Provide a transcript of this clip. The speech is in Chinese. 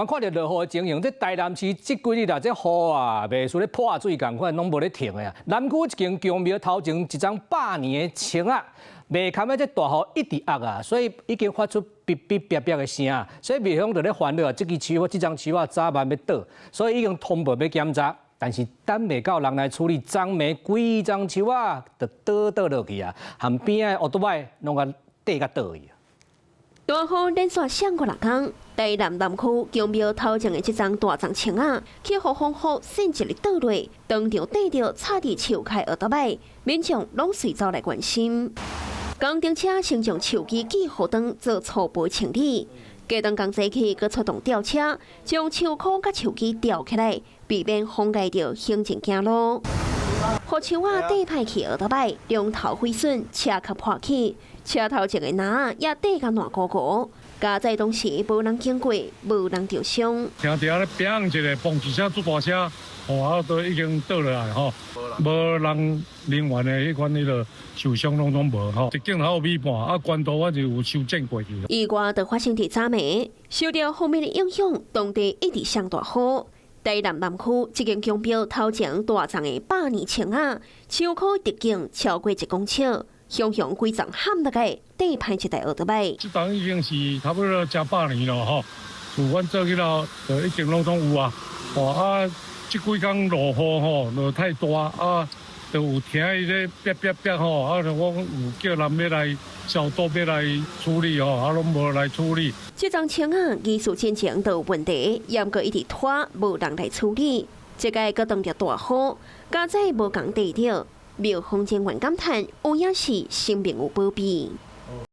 我看到落雨的情形，這台南市這幾日啦，這雨啊，袂輸咧破水共款，攏無咧停的啊。南區一間宮廟頭前一張100年的青啊，袂堪啊，這大雨一直壓啊，所以已經發出嗶嗶啪啪的聲，所以廟方就咧煩惱啊，這支樹啊，這張樹啊，早晚要倒，所以已經通報要檢查，但是等袂到人來處理，昨暝規張樹啊，就倒落去啊，和邊仔奧多擺攏甲跌甲倒去啊。大雨連續上過6天，台南南區宮廟頭前的這張大樟青啊，去予風雨甚至日倒落，當場跌到插佇樹開奧多擺，民眾攏隨走來關心。工程車先將樹枝記雨燈做初步清理，加當工作去佮出動吊車，將樹棵佮樹枝吊起來，避免妨礙到行人行路。雨樹啊跌歹去奧多擺，龍頭毀損，車殼破起。車頭前的籃也跌甲爛糊糊，加在當時無人經過，無人受傷。聽到咧砰一個蹦一聲，大車，都已經倒落來吼，無人員的迄款個受傷攏無吼，直徑還有米半，關頭我就有修正過去。意外就發生佇昨暝，受到鋒面的影響，當地一直上大雨。台南南區這間宮廟頭前大樟的100年青啊，樹棵直徑超過1公尺。熊熊規張喊落來，跌歹一台奧多擺。這檔已經是差不多真100年了吼，厝阮做起來就已經攏總有啊。這幾天落雨吼，落太大啊，就有聽伊咧啪啪啪吼，就我有叫人要來消毒要來處理吼，攏無來處理。這張青啊，技術進前都有問題，也毋過一直拖，無人來處理。這個閣當着大雨，加在無共地着。廟方前員感嘆，有影是生命有保庇。